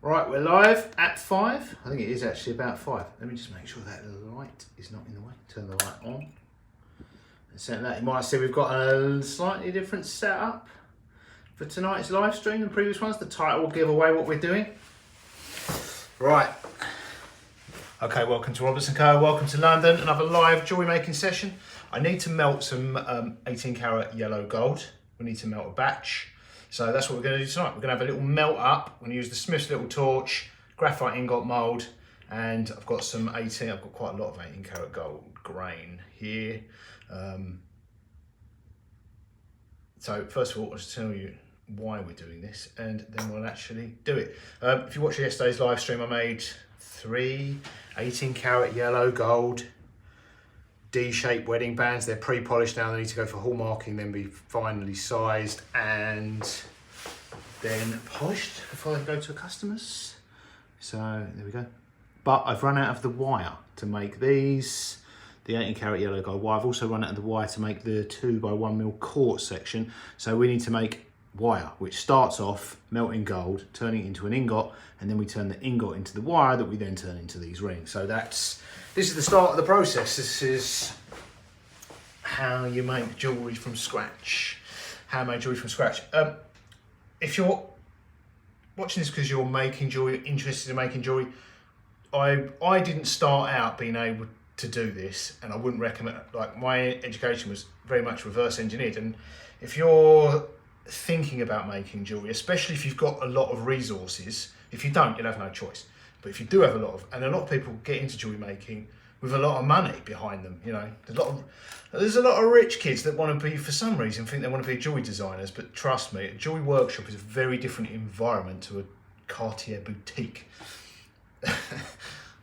Right, we're live at 5. I think it is actually about 5. Let me just make sure that the light is not in the way. Turn the light on. And set that. You might see we've got a slightly different setup for tonight's live stream than previous ones. The title will give away what we're doing. Right. Okay, welcome to Roberts & Co. Welcome to London. Another live jewellery making session. I need to melt some 18 karat yellow gold. We need to melt a batch. So that's what we're going to do tonight. We're going to have a little melt up. We're going to use the Smith's little torch, graphite ingot mould, and I've got some 18, I've got quite a lot of 18 karat gold grain here. So first of all, I'll just tell you why we're doing this, and then we'll actually do it. If you watched yesterday's live stream, I made 3 18 karat yellow gold D-shaped wedding bands. They're pre-polished now. They need to go for hallmarking, then be finally sized and then polished before they go to customers. So there we go. But I've run out of the wire to make these, the 18 karat yellow gold wire. I've also run out of the wire to make the 2x1mm quartz section. So we need to make wire, which starts off melting gold, turning it into an ingot, and then we turn the ingot into the wire that we then turn into these rings. So this is the start of the process. This is how you make jewellery from scratch. How I make jewellery from scratch. If you're watching this because you're making jewellery, interested in making jewellery, I didn't start out being able to do this, and I wouldn't recommend, like, my education was very much reverse engineered. And if you're thinking about making jewellery, especially if you've got a lot of resources, if you don't, you'll have no choice. But if you do have a lot of people get into jewellery making with a lot of money behind them, you know, there's a lot of rich kids that want to be, for some reason, think they want to be jewellery designers. But trust me, a jewellery workshop is a very different environment to a Cartier boutique.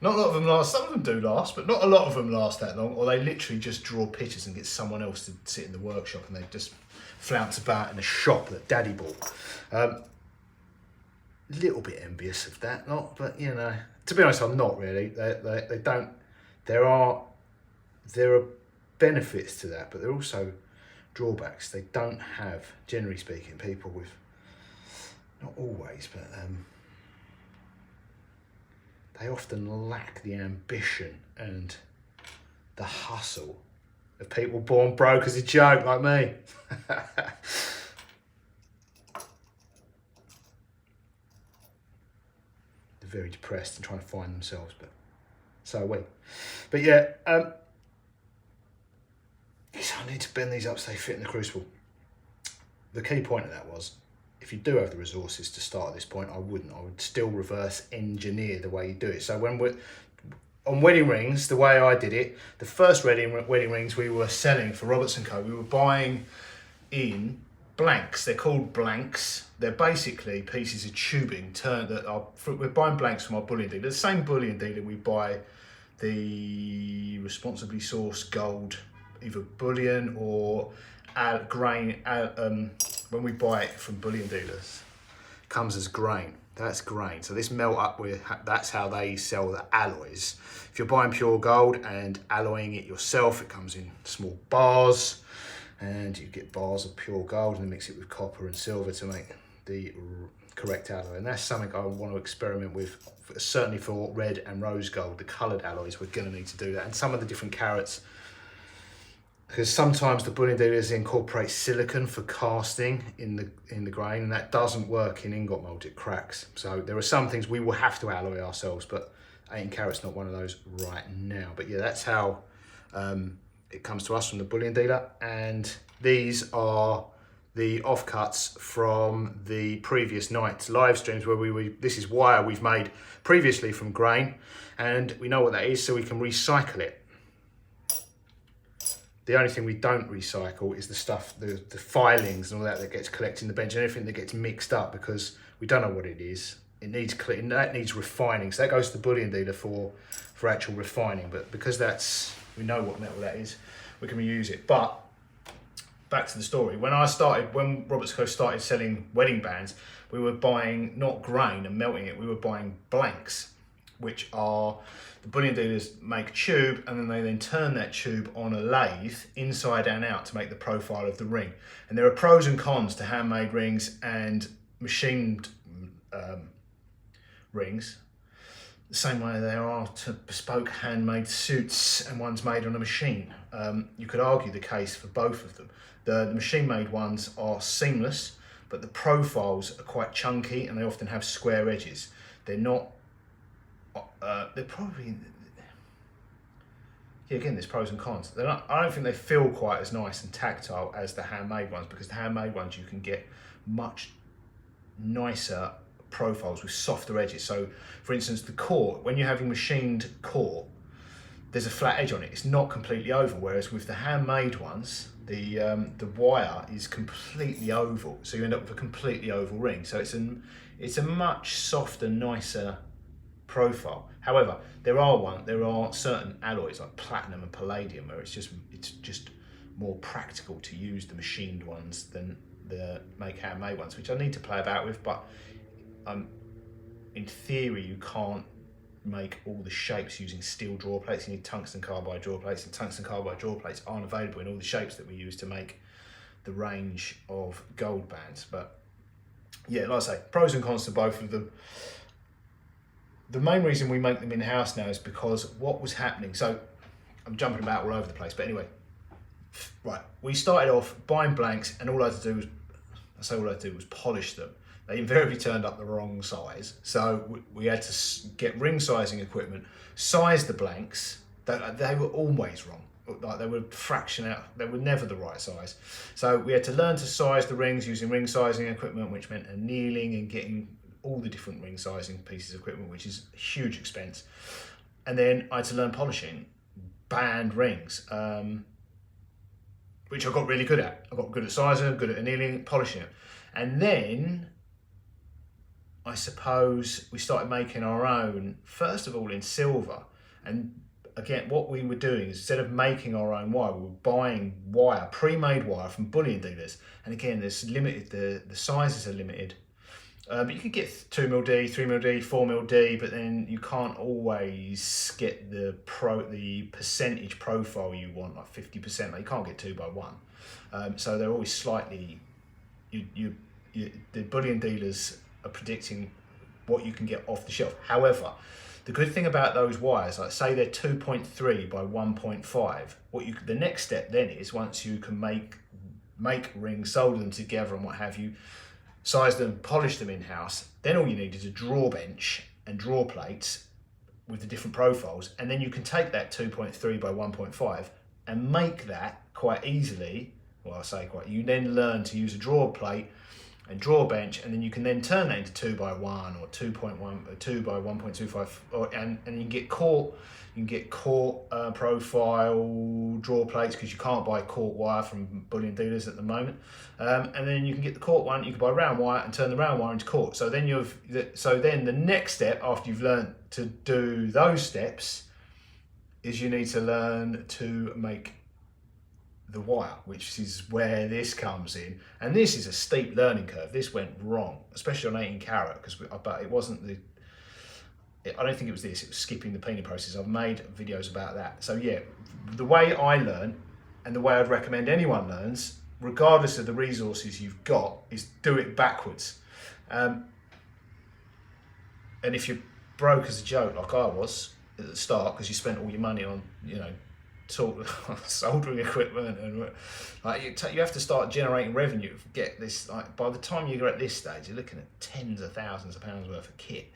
Not a lot of them last, some of them do last, but not a lot of them last that long, or they literally just draw pictures and get someone else to sit in the workshop and they just flounce about in a shop that daddy bought. Little bit envious of that lot, but you know, to be honest, I'm not really. They don't. There are benefits to that, but there are also drawbacks. They don't have, generally speaking, people with, not always, but they often lack the ambition and the hustle of people born broke as a joke, like me. Very depressed and trying to find themselves, but so are we. But yeah, I need to bend these up so they fit in the crucible. The key point of that was, if you do have the resources to start at this point, I would still reverse engineer the way you do it. So when we're on wedding rings, the way I did it, the first wedding rings we were selling for Roberts & Co, we were buying in blanks. They're called blanks. They're basically pieces of tubing we're buying blanks from our bullion dealer. The same bullion dealer we buy the responsibly sourced gold, either bullion or grain. When we buy it from bullion dealers, it comes as grain. That's grain. So this melt up, that's how they sell the alloys. If you're buying pure gold and alloying it yourself, it comes in small bars, and you get bars of pure gold and mix it with copper and silver to make the correct alloy. And that's something I want to experiment with, certainly for red and rose gold, the coloured alloys. We're going to need to do that, and some of the different carats, because sometimes the bullion dealers incorporate silicon for casting in the grain, and that doesn't work in ingot mould, it cracks. So there are some things we will have to alloy ourselves, but 18 karat's not one of those right now. But yeah, that's how it comes to us from the bullion dealer. And these are the offcuts from the previous night's live streams where this is wire we've made previously from grain, and we know what that is, so we can recycle it. The only thing we don't recycle is the stuff, the filings and all that gets collected in the bench, and anything that gets mixed up because we don't know what it is. It needs that needs refining, so that goes to the bullion dealer for actual refining. But because we know what metal that is, we can reuse it. But back to the story. When Roberts & Co started selling wedding bands, we were buying not grain and melting it, we were buying blanks, which are, the bullion dealers make tube, and then they turn that tube on a lathe inside and out to make the profile of the ring. And there are pros and cons to handmade rings and machined rings, the same way there are to bespoke handmade suits and ones made on a machine. You could argue the case for both of them. The machine-made ones are seamless, but the profiles are quite chunky and they often have square edges. They're not, they're probably, yeah, again, there's pros and cons. They're not, I don't think they feel quite as nice and tactile as the handmade ones, because the handmade ones you can get much nicer profiles with softer edges. So for instance, the core, when you're having machined core, there's a flat edge on it. It's not completely oval, whereas with the handmade ones, the wire is completely oval. So you end up with a completely oval ring. So it's a much softer, nicer profile. However, there are certain alloys like platinum and palladium where it's just more practical to use the machined ones than the handmade ones, which I need to play about with, but in theory you can't make all the shapes using steel draw plates. You need tungsten carbide draw plates, and tungsten carbide draw plates aren't available in all the shapes that we use to make the range of gold bands. But yeah, like I say, pros and cons to both of them. The main reason we make them in-house now is because what was happening, so I'm jumping about all over the place, but anyway, right, we started off buying blanks and all I had to do was polish them. They invariably turned up the wrong size, so we had to get ring sizing equipment, size the blanks. They were always wrong. Like they would fraction out, they were never the right size. So we had to learn to size the rings using ring sizing equipment, which meant annealing and getting all the different ring sizing pieces of equipment, which is a huge expense. And then I had to learn polishing band rings, which I got really good at. I got good at sizing, good at annealing, polishing it. And then I suppose we started making our own, first of all in silver. And again, what we were doing is instead of making our own wire, we were buying wire, pre-made wire from bullion dealers. And again, there's limited, the sizes are limited. But you could get 2mm-D, 3mm-D, 4mm-D, but then you can't always get the percentage profile you want, like 50%. Like you can't get 2x1. So they're always slightly, the bullion dealers are predicting what you can get off the shelf. However, the good thing about those wires, like say they're 2.3 by 1.5, the next step then is, once you can make rings, solder them together and what have you, size them, polish them in-house, then all you need is a draw bench and draw plates with the different profiles, and then you can take that 2.3 by 1.5 and make that quite easily. Well, I say quite, you then learn to use a draw plate and draw bench, and then you can then turn that into 2x1 or 2.1 or 2 by 1.25, and you can get court. You can get court profile draw plates, because you can't buy court wire from bullion dealers at the moment. And then you can get the court one. You can buy round wire and turn the round wire into court. So then then the next step after you've learned to do those steps is you need to learn to make the wire, which is where this comes in. And this is a steep learning curve. This went wrong, especially on 18 karat, but it wasn't I don't think it was this, it was skipping the peening process. I've made videos about that. So yeah, the way I learn and the way I'd recommend anyone learns, regardless of the resources you've got, is do it backwards. And if you're broke as a joke, like I was at the start, because you spent all your money on, soldering equipment, and like you have to start generating revenue. Get this, like by the time you're at this stage, you're looking at tens of thousands of pounds worth of kit.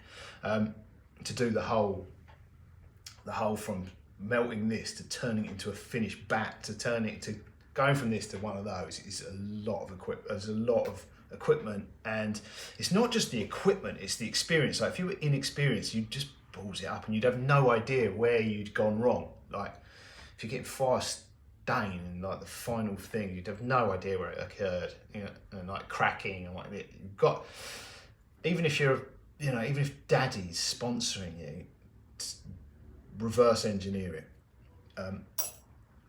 To do the whole from melting this to turning it into a finished bat, to going from this to one of those is a lot of equipment. There's a lot of equipment, and it's not just the equipment, it's the experience. Like if you were inexperienced, you'd just balls it up and you'd have no idea where you'd gone wrong. Like if you're getting fire stain and like the final thing, you'd have no idea where it occurred, and like cracking and like that. You've got, even if daddy's sponsoring you, reverse engineer it.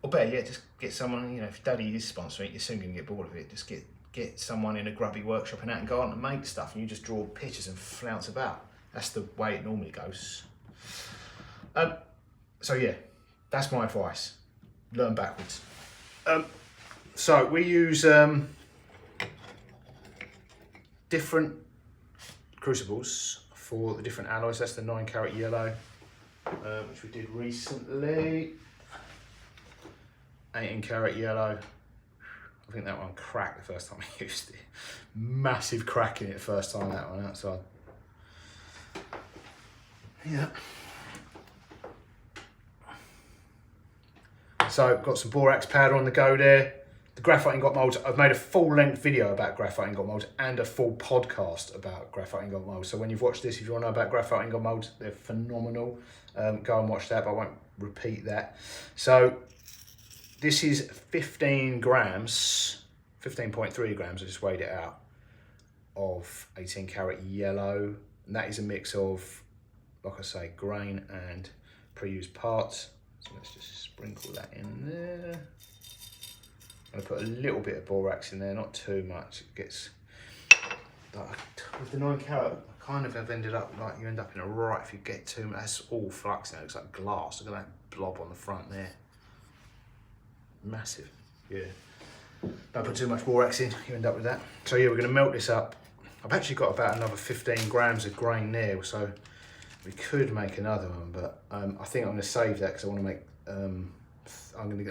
Or better yet, just get someone, if daddy is sponsoring it, you're soon going to get bored of it. Just get someone in a grubby workshop in Hatton Garden and make stuff, and you just draw pictures and flounce about. That's the way it normally goes. So yeah, that's my advice. Learn backwards. So we use different crucibles for the different alloys. That's the 9 carat yellow, which we did recently. 18 carat yellow. I think that one cracked the first time I used it. Massive crack in it the first time, that one outside. Yeah. So got some borax powder on the go there. The graphite ingot moulds, I've made a full length video about graphite ingot moulds and a full podcast about graphite ingot moulds. So when you've watched this, if you want to know about graphite ingot moulds, they're phenomenal. Go and watch that, but I won't repeat that. So this is 15 grams, 15.3 grams, I just weighed it out, of 18 carat yellow. And that is a mix of, like I say, grain and pre-used parts. So let's just sprinkle that in there. I'm gonna put a little bit of borax in there, not too much. It gets, like, with the 9 carat, I kind of have ended up like, you end up in a rut if you get too much. That's all flux now, it looks like glass. Look at that blob on the front there. Massive, yeah. Don't put too much borax in, you end up with that. So yeah, we're gonna melt this up. I've actually got about another 15 grams of grain there, so we could make another one, but I think I'm gonna save that because I wanna make,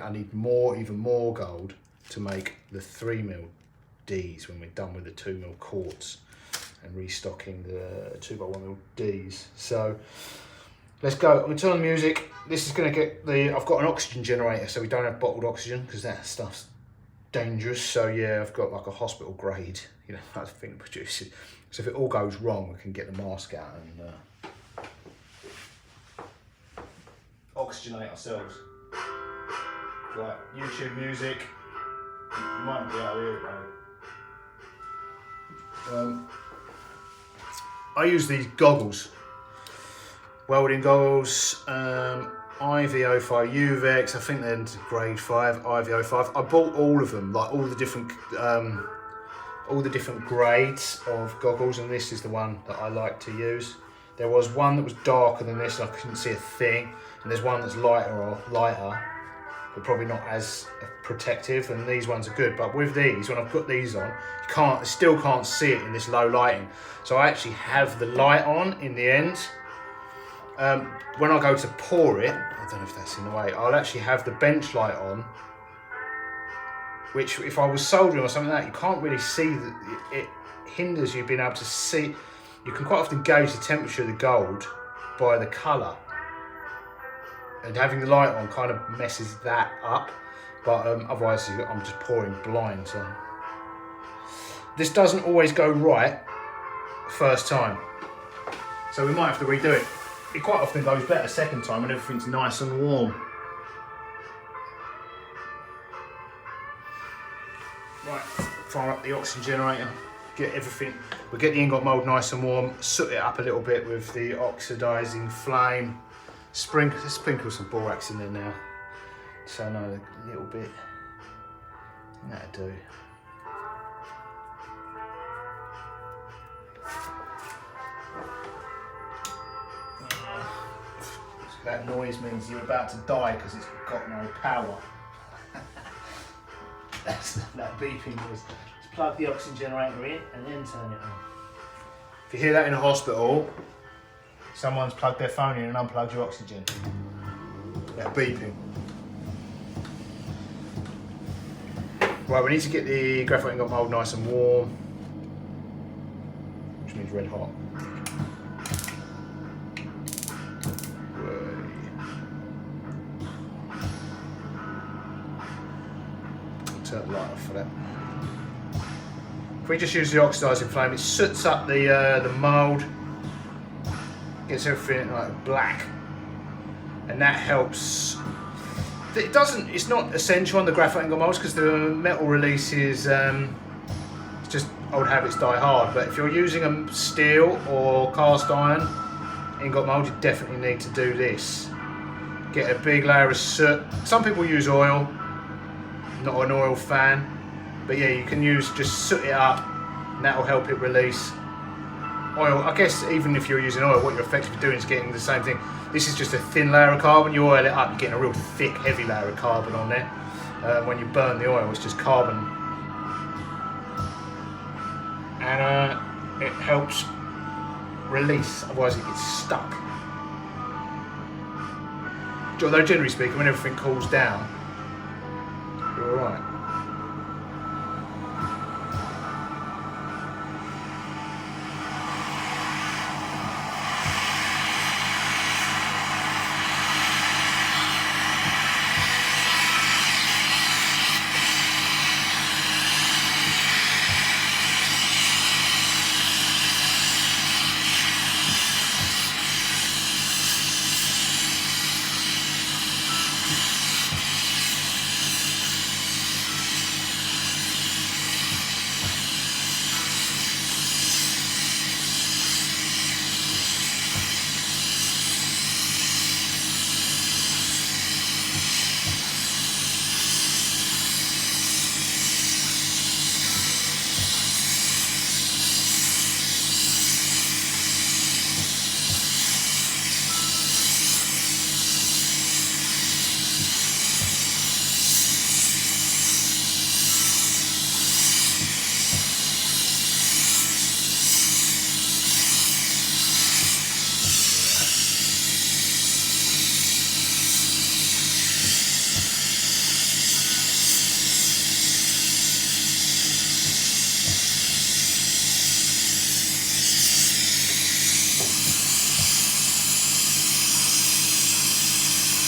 I need more, even more gold to make the 3mm Ds when we're done with the 2mm quartz and restocking the 2x1mm Ds. So let's go. I'm gonna turn on the music. This is gonna get the, I've got an oxygen generator, so we don't have bottled oxygen because that stuff's dangerous. So yeah, I've got like a hospital grade, you know, I think produce it. So if it all goes wrong, we can get the mask out and oxygenate ourselves. Like YouTube music, you might not be able to hear it though. I use these goggles, welding goggles, IV05 UVEX, I think they're grade 5, IV05. I bought all of them, like all the different grades of goggles, and this is the one that I like to use. There was one that was darker than this and I couldn't see a thing, and there's one that's lighter, but probably not as protective, and these ones are good. But with these, when I put these on, you still can't see it in this low lighting. So I actually have the light on in the end. When I go to pour it, I don't know if that's in the way, I'll actually have the bench light on, which if I was soldering or something like that, you can't really see, it hinders you being able to see. You can quite often gauge the temperature of the gold by the colour. And having the light on kind of messes that up, but otherwise I'm just pouring blind. So this doesn't always go right first time, so we might have to redo it. It quite often goes better second time when everything's nice and warm. Right, fire up the oxygen generator, get everything, we'll get the ingot mould nice and warm, soot it up a little bit with the oxidising flame. Sprinkle some borax in there now, so I know a little bit. That'll do. That noise means you're about to die because it's got no power. That's that beeping noise. Just plug the oxygen generator in and then turn it on. If you hear that in a hospital, someone's plugged their phone in and unplugged your oxygen. That beeping. Right, we need to get the graphite ingot mould nice and warm, which means red hot. I'll turn the light off for that. If we just use the oxidising flame, it soots up the mould, gets everything like black, and that helps. It's not essential on the graphite ingot moulds because the metal release is it's just old habits die hard. But if you're using a steel or cast iron ingot mould, you definitely need to do this. Get a big layer of soot. Some people use oil. Not an oil fan, but yeah, you can just soot it up, and that will help it release. Oil, I guess even if you're using oil, what you're effectively doing is getting the same thing. This is just a thin layer of carbon. You oil it up, you're getting a real thick, heavy layer of carbon on there. When you burn the oil, it's just carbon. And it helps release, otherwise it gets stuck. Although generally speaking, when everything cools down, you're alright.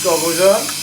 Goggles on.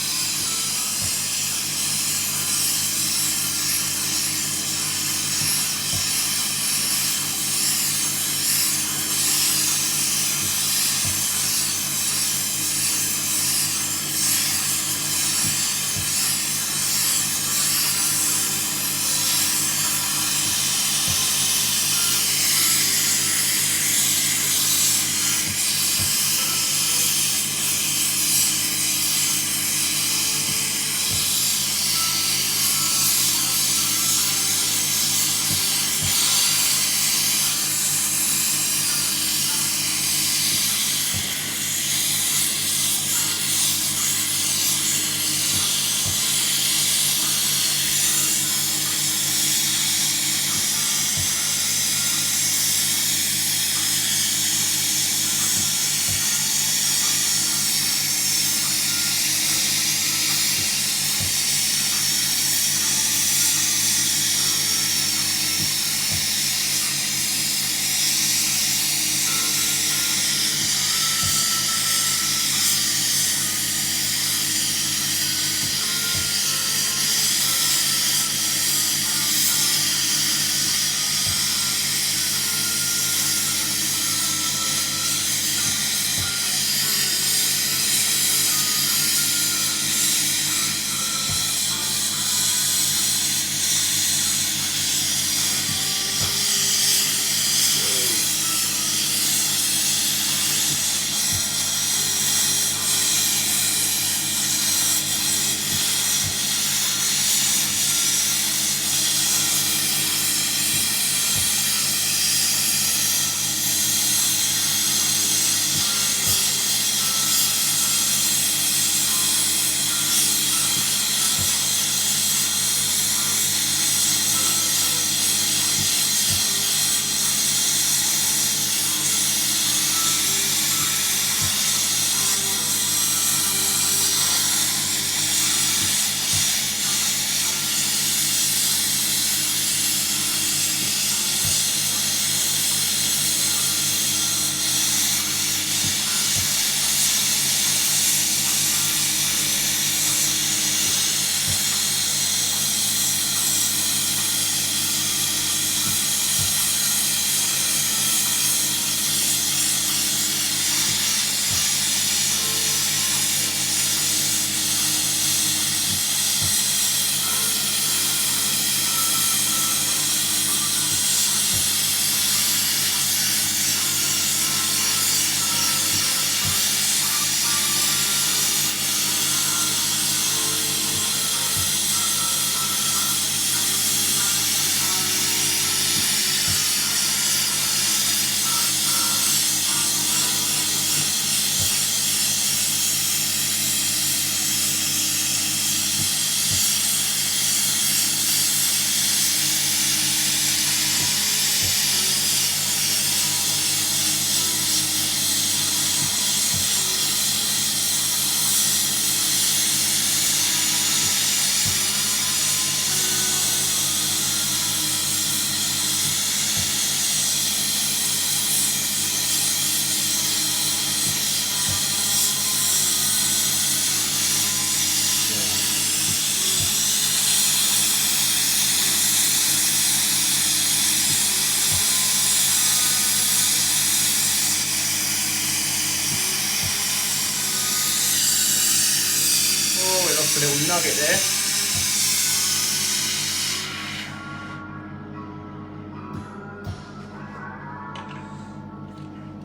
a little nugget there.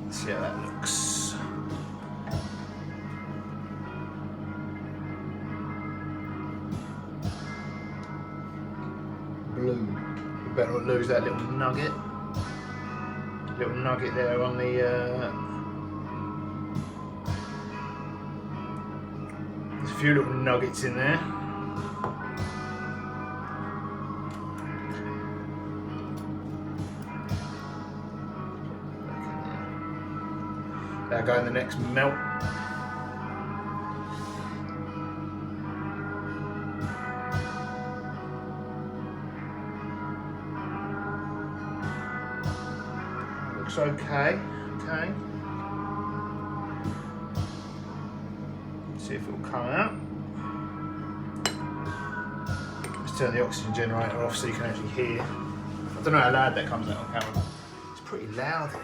Let's see how that looks. Blue. We better not lose that little nugget. Little nugget there on the there's a few little nuggets in there. That'll go in the next melt. Looks okay. Okay. See if it will come out. Let's turn the oxygen generator off so you can actually hear. I don't know how loud that comes out on camera. It's pretty loud here.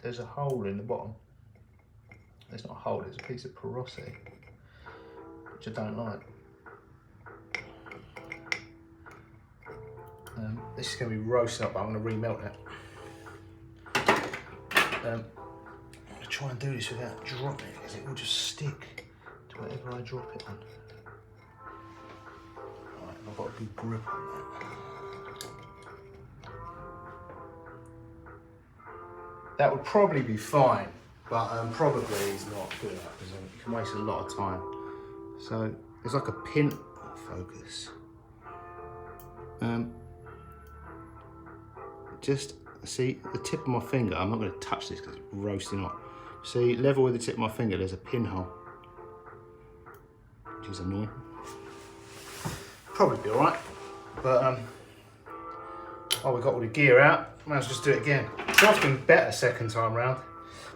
There's a hole in the bottom. There's not a hole, there's a piece of porosity, which I don't like. This is going to be roasted up, but I'm going to remelt that. I'm going to try and do this without dropping it, because it will just stick to whatever I drop it on. Right, I've got a good grip on that. That would probably be fine, but probably is not good enough because you can waste a lot of time. So there's like a pin focus. Just see the tip of my finger. I'm not going to touch this because it's roasting hot. See, level with the tip of my finger, there's a pinhole, which is annoying. Probably be all right, but oh, we got all the gear out. Might as well just do it again. It's often better second time round.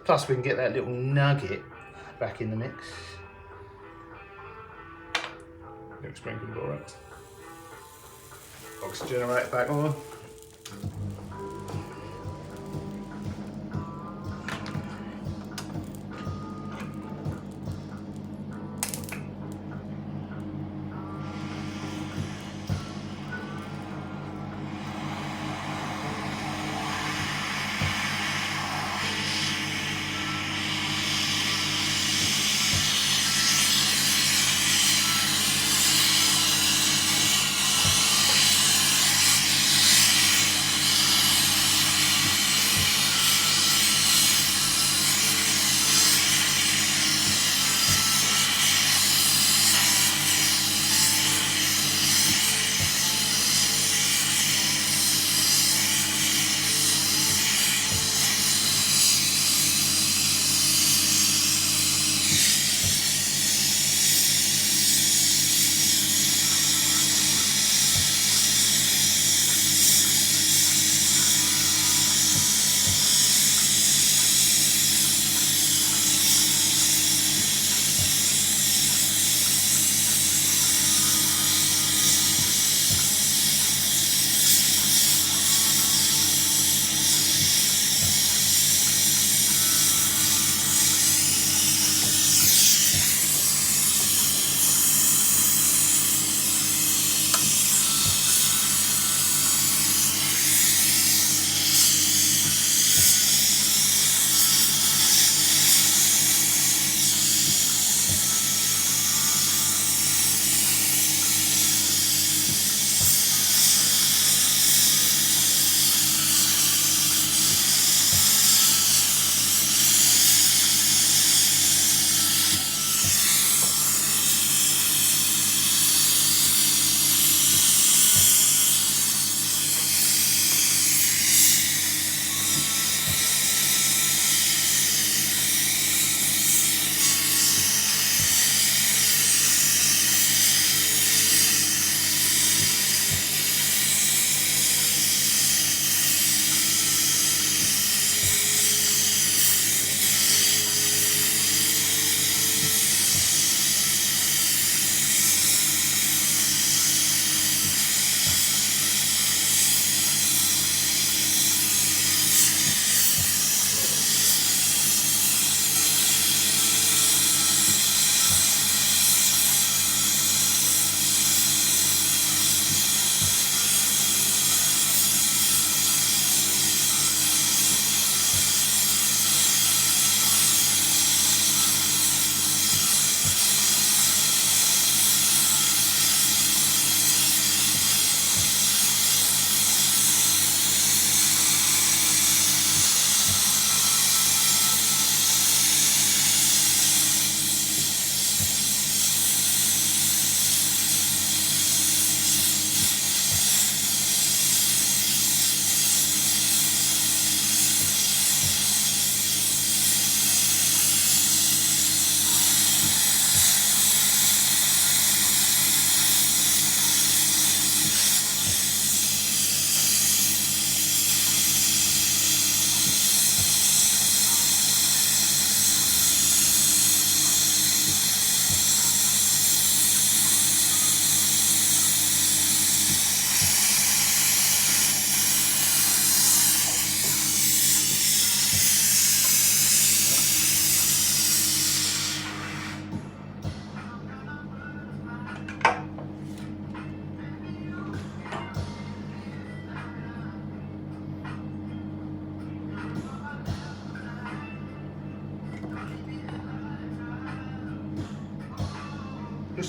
Plus we can get that little nugget back in the mix. Looks sprinkled all right. Oxygen generator back on.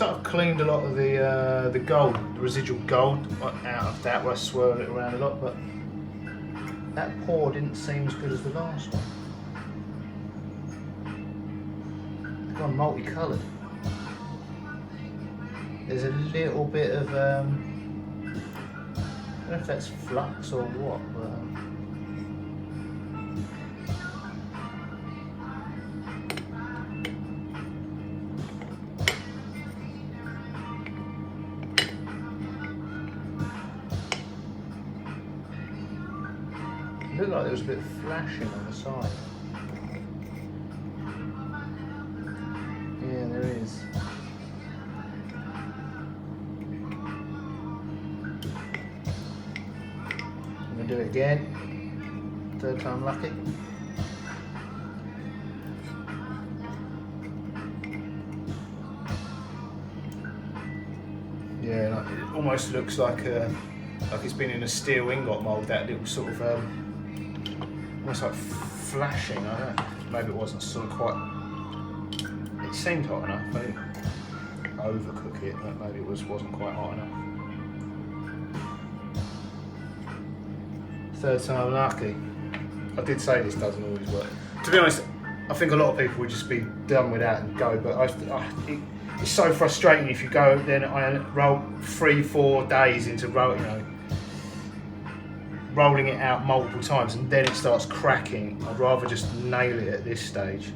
I've cleaned a lot of the gold, the residual gold out of that where I swirled it around a lot, but that pour didn't seem as good as the last one. It's gone multicoloured. There's a little bit of, I don't know if that's flux or what, but it looked like there was a bit of flashing on the side. Yeah, there is. I'm going to do it again. Third time lucky. Yeah, like, it almost looks like it's been in a steel ingot mould. That little sort of almost like flashing. I don't know. Maybe it wasn't sort of quite. It seemed hot enough. I didn't overcook it. But maybe it wasn't quite hot enough. Third time lucky. I did say this doesn't always work. To be honest, I think a lot of people would just be done with that and go. But it's so frustrating if you go. Then I roll 3-4 days into rolling it out multiple times, and then it starts cracking. I'd rather just nail it at this stage.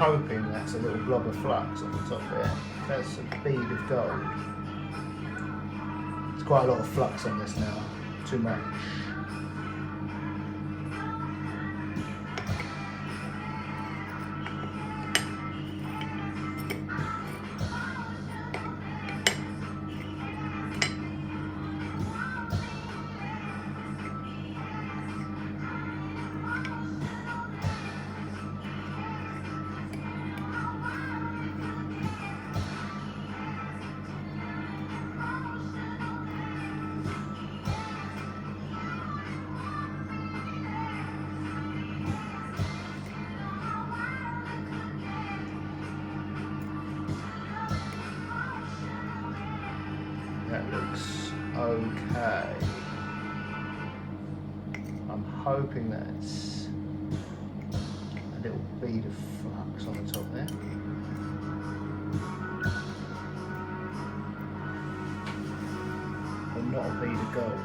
hoping that's a little blob of flux on the top there. That's a bead of gold. There's quite a lot of flux on this now, too much. That looks okay. I'm hoping that's a little bead of flux on the top there. But not a bead of gold.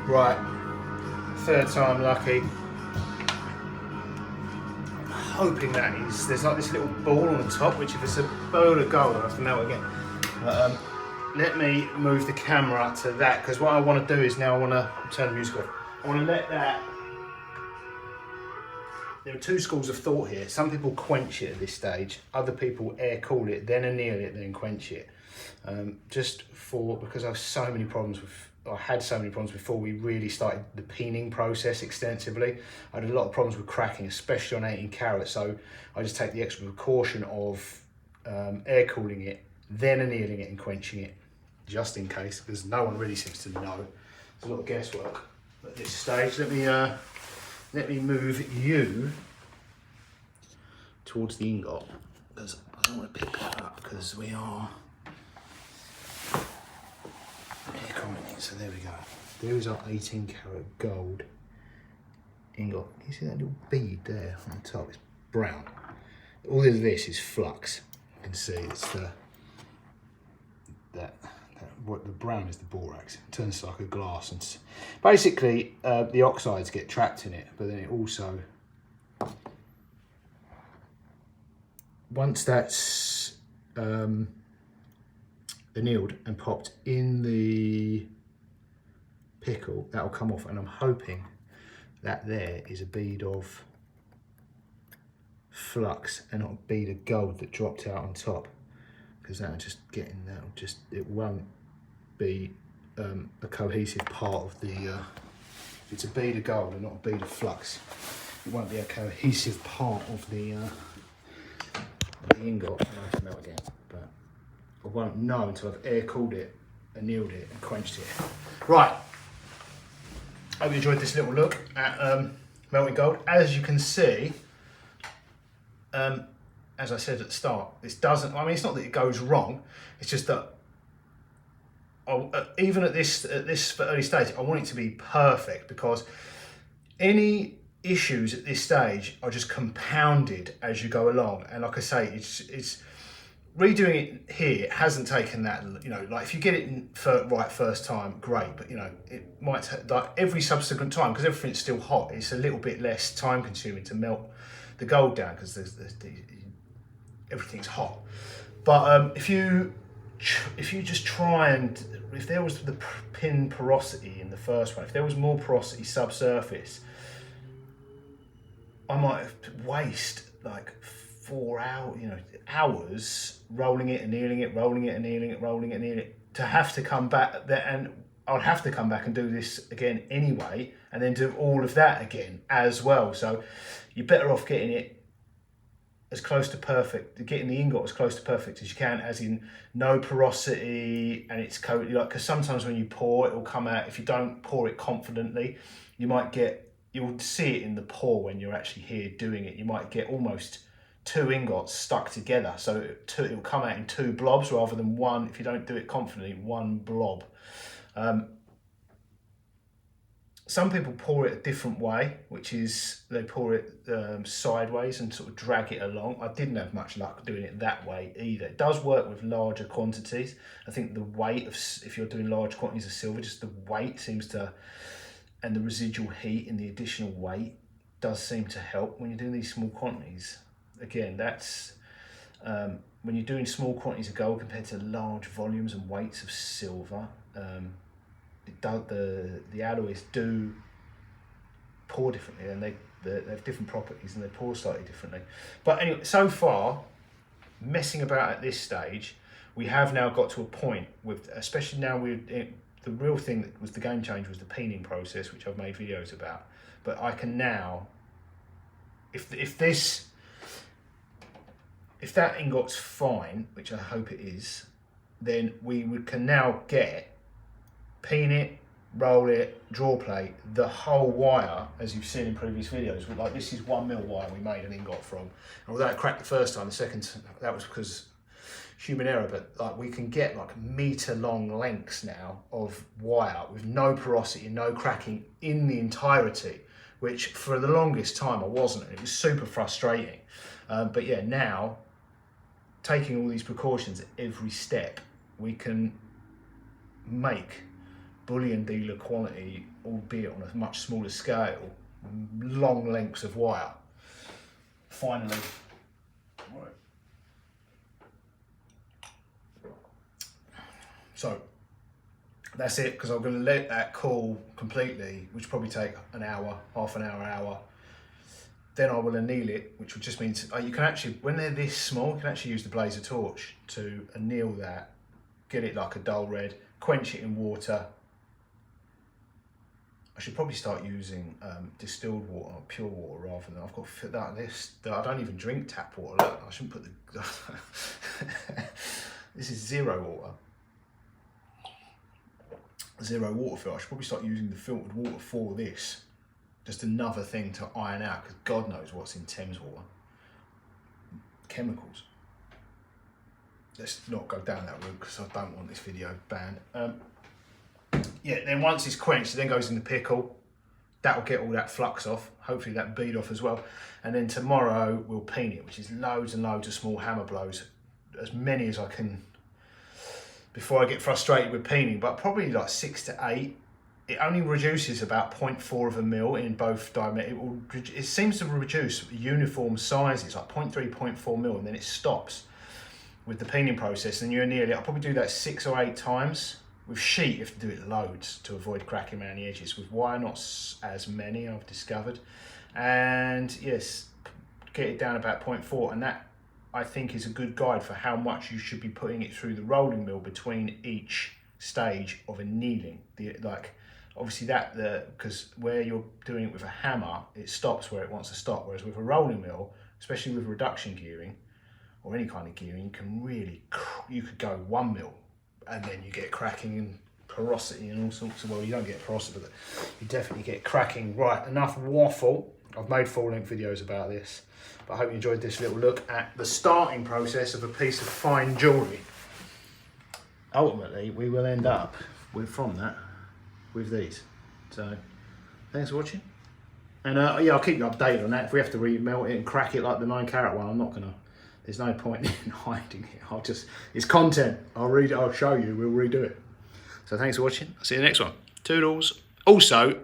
Right, third time lucky. I'm hoping that is, there's like this little ball on the top, which if it's a bowl of gold, I'll have to melt again. But let me move the camera to that, because what I want to do is now I want to turn the music off. I want to let that, there are two schools of thought here. Some people quench it at this stage, other people air cool it, then anneal it, then quench it. Because I have so many problems with, I had so many problems before we really started the peening process extensively. I had a lot of problems with cracking, especially on 18 carat. So I just take the extra precaution of air cooling it, then annealing it and quenching it, just in case, because no one really seems to know. There's a lot of guesswork at this stage. Let me move you towards the ingot, because I don't want to pick that up, because we are so there we go. There is our 18 carat gold ingot. Can you see that little bead there on the top? It's brown. All of this is flux. You can see it's what the brown is the borax. It turns like a glass, and basically the oxides get trapped in it. But then it also, once that's annealed and popped in the pickle, that'll come off, and I'm hoping that there is a bead of flux and not a bead of gold that dropped out on top, because that'll just get in, it won't be a cohesive part of the, if it's a bead of gold and not a bead of flux, it won't be a cohesive part of the ingot. I'll have to melt again, but I won't know until I've air cooled it, annealed it and quenched it. Right, hope you enjoyed this little look at melting gold. As you can see, as I said at the start, this doesn't, I mean, it's not that it goes wrong, it's just that even at this early stage, I want it to be perfect, because any issues at this stage are just compounded as you go along. And like I say, it's redoing it here, it hasn't taken that, you know, like if you get it right first time, great, but you know, it might take like every subsequent time, because everything's still hot, it's a little bit less time consuming to melt the gold down, because everything's hot. But if you just try and, if there was the pin porosity in the first one, if there was more porosity subsurface, I might have waste like 4 hours, hours rolling it, annealing it, rolling it, annealing it, rolling it, annealing it, to have to come back there, and I'd have to come back and do this again anyway, and then do all of that again as well. So you're better off getting it as close to perfect, getting the ingot as close to perfect as you can, as in no porosity, and it's coated, like, because sometimes when you pour, it will come out, if you don't pour it confidently, you might get you'll see it in the pour when you're actually here doing it. You might get almost 2 ingots stuck together, so it'll come out in 2 blobs rather than one. If you don't do it confidently, 1 blob. Some people pour it a different way, which is they pour it sideways and sort of drag it along. I didn't have much luck doing it that way either. It does work with larger quantities. I think the weight of, if you're doing large quantities of silver, just the weight seems to, and the residual heat and the additional weight does seem to help when you're doing these small quantities. Again, that's when you're doing small quantities of gold compared to large volumes and weights of silver. The alloys do pour differently, and they have different properties, and they pour slightly differently. But anyway, so far, messing about at this stage, we have now got to a point with, especially now the real thing that was the game changer was the peening process, which I've made videos about. But I can now, if that ingot's fine, which I hope it is, then can now peen it, roll it, draw plate, the whole wire, as you've seen in previous videos. Like, this is 1mm wire we made an ingot from. And although it cracked the first time, the second, that was because human error, but like, we can get like metre-long lengths now of wire with no porosity, no cracking in the entirety, which for the longest time I wasn't, and it was super frustrating. But yeah, now, taking all these precautions at every step, we can make bullion dealer quality, albeit on a much smaller scale, long lengths of wire. Finally. Right. So that's it, because I'm going to let that cool completely, which will probably take an hour, half an hour. Then I will anneal it, which would just mean you can actually, when they're this small, you can actually use the blazer torch to anneal that, get it like a dull red, quench it in water. I should probably start using distilled water or pure water rather than, I've got that I don't even drink tap water. Look, I shouldn't put the, this is zero water. Zero water filter. I should probably start using the filtered water for this. Just another thing to iron out, because God knows what's in Thames water. Chemicals. Let's not go down that route, because I don't want this video banned. Yeah, then once it's quenched, it then goes in the pickle. That'll get all that flux off, hopefully that bead off as well. And then tomorrow we'll peen it, which is loads and loads of small hammer blows, as many as I can before I get frustrated with peening, but probably like 6 to 8. It only reduces about 0.4 of a mil in both diameters. It seems to reduce uniform sizes, like 0.3, 0.4 mil, and then it stops with the peening process. And you're nearly, I'll probably do that 6 or 8 times. With sheet, you have to do it loads to avoid cracking around the edges. With wire, not as many, I've discovered. And yes, get it down about 0.4, and that, I think, is a good guide for how much you should be putting it through the rolling mill between each stage of annealing. Obviously because where you're doing it with a hammer, it stops where it wants to stop, whereas with a rolling mill, especially with reduction gearing, or any kind of gearing, you could go 1 mil, and then you get cracking and porosity and all sorts of, well, you don't get porosity, but you definitely get cracking. Right, enough waffle. I've made full-length videos about this, but I hope you enjoyed this little look at the starting process of a piece of fine jewellery. Ultimately, we will end up from that with these. So, thanks for watching. And yeah, I'll keep you updated on that. If we have to remelt it and crack it like the 9-carat one, I'm not gonna. There's no point in hiding it. It's content. I'll show you. We'll redo it. So thanks for watching. I'll see you in the next one. Toodles. Also,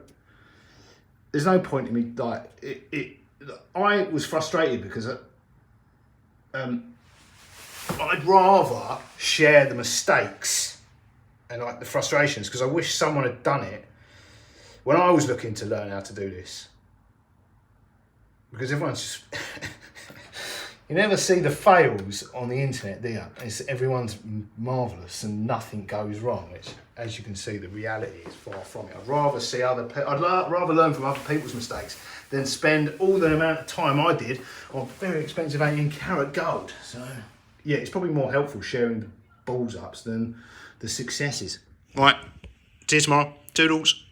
there's no point in me I was frustrated because I'd rather share the mistakes and like the frustrations, because I wish someone had done it when I was looking to learn how to do this. Because everyone's just you never see the fails on the internet, do you? Everyone's marvellous and nothing goes wrong, which, as you can see, the reality is far from it. I'd rather see I'd rather learn from other people's mistakes than spend all the amount of time I did on very expensive 18-carat gold. So, yeah, it's probably more helpful sharing the balls ups than the successes. Right, see you tomorrow. Toodles.